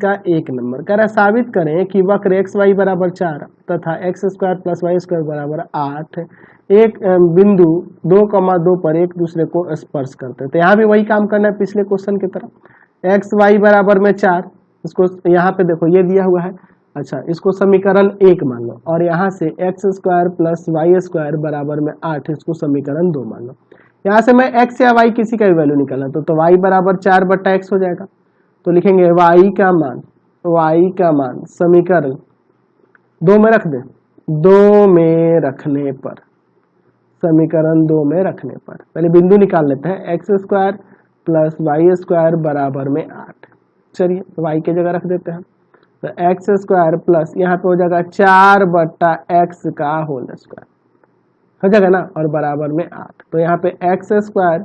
का 1 नंबर। कह रहा साबित करें कि वक्र एक्स वाई बराबर 4 तथा X square plus Y square बराबर 8 एक बिंदु 2,2 पर एक दूसरे को स्पर्श करते हैं। तो यहाँ भी वही काम करना है पिछले क्वेश्चन की तरह। एक्स वाई बराबर में 4, इसको यहाँ पे देखो ये दिया हुआ है, अच्छा इसको समीकरण 1 मान लो, और यहाँ से X square plus Y square बराबर में 8, इसको समीकरण 2 मान लो। यहाँ से मैं एक्स या वाई किसी का भी वैल्यू निकालना तो वाई बराबर 4 बट्टा एक्स हो जाएगा। तो लिखेंगे वाई का मान समीकरण 2 में रख दें, 2 में रखने पर, समीकरण 2 में रखने पर पहले बिंदु निकाल लेते हैं। X square plus Y square बराबर में 8, चलिए वाई की जगह रख देते हैं। तो एक्स स्क्वायर प्लस यहाँ पे हो जाएगा 4 बट्टा एक्स का होल स्क्वायर हो जाएगा ना, और बराबर में 8। तो यहाँ पे एक्स स्क्वायर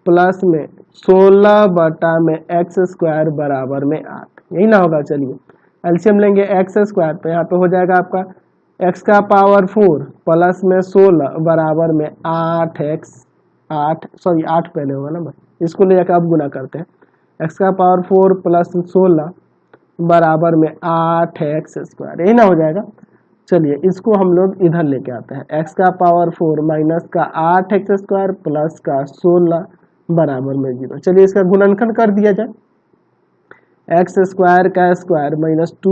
प्लस में 16 बटा में एक्स स्क्वायर बराबर में 8, यही ना होगा। चलिए एलसीएम लेंगे एक्स स्क्वायर, तो यहाँ पे हो जाएगा आपका एक्स का पावर 4 प्लस में 16 बराबर में 8 पहले होगा ना, इसको ले जाकर अब गुना करते हैं। एक्स का पावर 4 प्लस 16 बराबर में 8x स्क्वायर, यही ना हो जाएगा। चलिए इसको हम लोग इधर लेके आते हैं, एक्स का पावर 4 माइनस का 8x स्क्वायर प्लस का 16 बराबर में 0। चलिए इसका गुणनखंड कर दिया जाए। एक्स स्क्वायर का स्क्वायर माइनस 2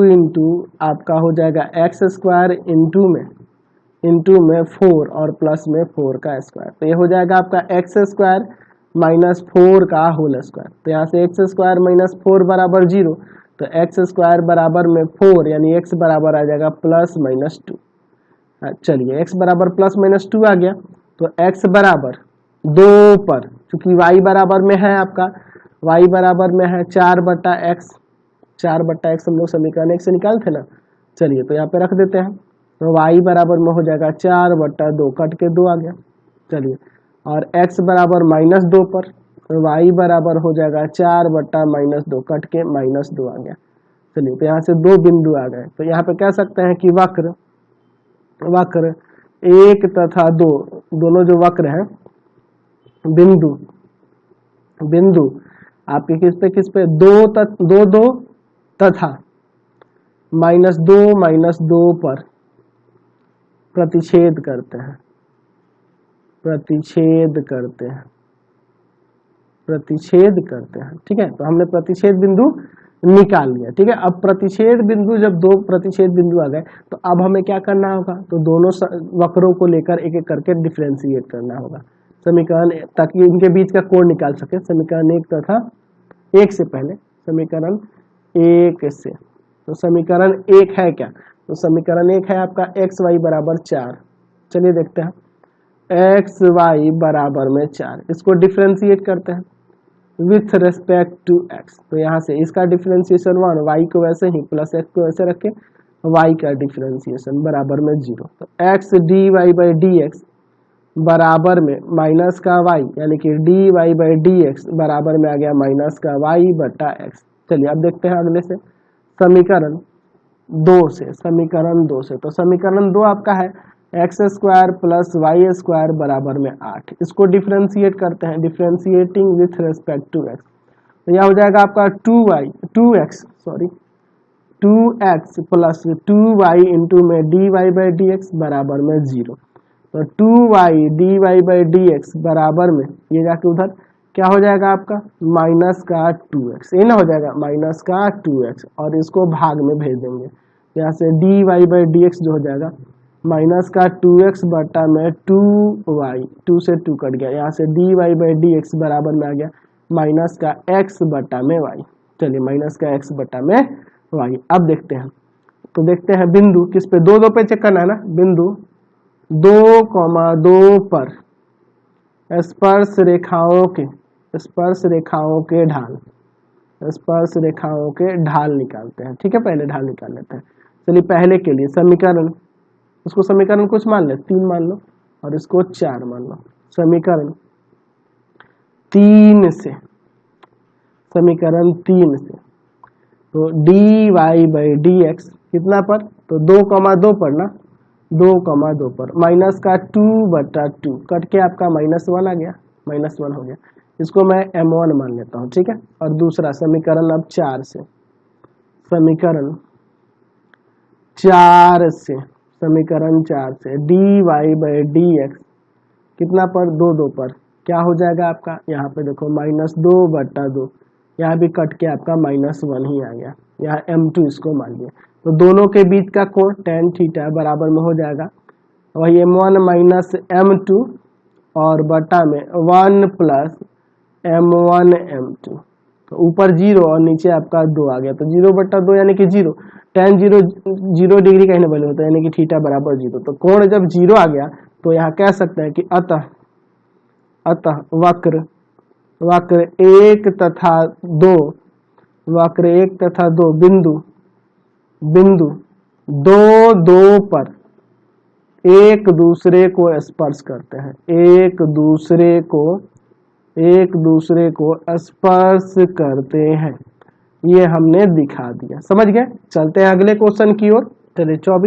इंटू आपका हो जाएगा एक्स स्क्वायर इंटू में 4 और प्लस में 4 का स्क्वायर, तो ये हो जाएगा आपका एक्स स्क्वायर माइनस 4 का होल स्क्वायर। तो यहाँ से एक्स स्क्वायर माइनस 4 बराबर 0, तो एक्स स्क्वायर बराबर में 4 यानी एक्स बराबर आ जाएगा प्लस माइनस 2। चलिए एक्स बराबर प्लस माइनस 2 आ गया, तो एक्स बराबर 2 पर, चूंकि वाई बराबर में है आपका, वाई बराबर में है 4 बट्टा एक्स हम लोग समीकरण 1 से निकाले थे ना। चलिए तो यहाँ पे रख देते हैं, तो वाई बराबर में हो जाएगा 4 बट्टा 2, कट के 2 आ गया। चलिए और x बराबर माइनस 2 पर, तो y बराबर हो जाएगा 4 बट्टा माइनस 2, कट के माइनस 2 आ गया। चलिए तो यहाँ से 2 बिंदु आ गए, तो यहाँ पे कह सकते हैं कि वक्र 1 तथा 2 दोनों जो वक्र हैं, बिंदु आपके किस पे 2 तथा -2 पर प्रतिच्छेद करते हैं, ठीक है। तो हमने प्रतिच्छेद बिंदु निकाल लिया, ठीक है। अब प्रतिच्छेद बिंदु, जब 2 प्रतिच्छेद बिंदु आ गए, तो अब हमें क्या करना होगा, तो दोनों वक्रों को लेकर एक एक करके डिफरेंशिएट करना होगा समीकरण, ताकि इनके बीच का कोण निकाल सके। समीकरण 1 तथा 1 से पहले समीकरण 1 से, तो समीकरण 1 है क्या, तो समीकरण 1 है आपका एक्स वाई बराबर 4। चलिए देखते हैं, एक्स वाई बराबर में 4, इसको डिफरेंशिएट करते हैं विथ रेस्पेक्ट टू एक्स। तो यहाँ से इसका डिफरेंशिएशन 1, वाई को वैसे ही प्लस एक्स को वैसे रखे, वाई का डिफरेंशिएशन बराबर में 0। तो X D Y by D x बराबर में माइनस का वाई, यानी कि D Y by D x बराबर में आ गया माइनस का वाई बटा एक्स। चलिए अब देखते हैं अगले से समीकरण 2 से, तो समीकरण 2 आपका है X square plus Y square बराबर में 8, इसको डिफरेंशिएट करते हैं, differentiating with respect to X. तो यह हो जाएगा आपका 2x प्लस 2y इंटू में D Y by D x बराबर में 0। तो 2y D Y by D x बराबर में ये जाके उधर क्या हो जाएगा आपका माइनस का 2x, ये ना हो जाएगा माइनस का 2x, और इसको भाग में भेज देंगे। यहाँ से D Y by D X जो हो जाएगा माइनस का 2x बटा में 2y, 2 से 2 कट गया, यहाँ से D Y by D x बराबर में आ गया माइनस का x बटा में y। चलिए माइनस का x बटा में y। अब देखते हैं, तो देखते हैं बिंदु किस पे, 2 पे चेक करना है ना, बिंदु 2,2 पर स्पर्श रेखाओं के ढाल निकालते हैं, ठीक है। पहले ढाल निकाल लेते हैं। चलिए पहले के लिए समीकरण, उसको समीकरण कुछ मान ले, 3 मान लो, और इसको 4 मान लो। समीकरण 3 से, तो d Y by D x कितना पर, तो 2,2 पर ना, 2,2 पर माइनस का 2 बटा 2, कट के आपका -1 आ गया, -1 हो गया। इसको मैं m1 मान लेता हूँ, ठीक है। और दूसरा समीकरण अब 4 से, समीकरण 4 से dy/dx कितना पर 2 पर क्या हो जाएगा आपका, यहाँ पे देखो -2/2, यहाँ भी कट के आपका -1 ही आ गया, यहाँ m2 इसको मान लिया। तो दोनों के बीच का कोण tan थीटा बराबर में हो जाएगा वही m1 माइनस m2 और बटा में 1 प्लस m1 m2। तो ऊपर 0 और नीचे आपका 2 आ गया, तो 0/2 यानी कि 0। tan 0 डिग्री का ही वैल्यू होता है, यानी कि थीटा बराबर 0। तो कोण जब 0 आ गया तो यहाँ कह सकते हैं कि अतः वक्र 1 तथा 2 बिंदु 2 पर एक दूसरे को स्पर्श करते हैं, एक दूसरे को स्पर्श करते हैं, ये हमने दिखा दिया। समझ गए? चलते हैं अगले क्वेश्चन की ओर। चलिए 24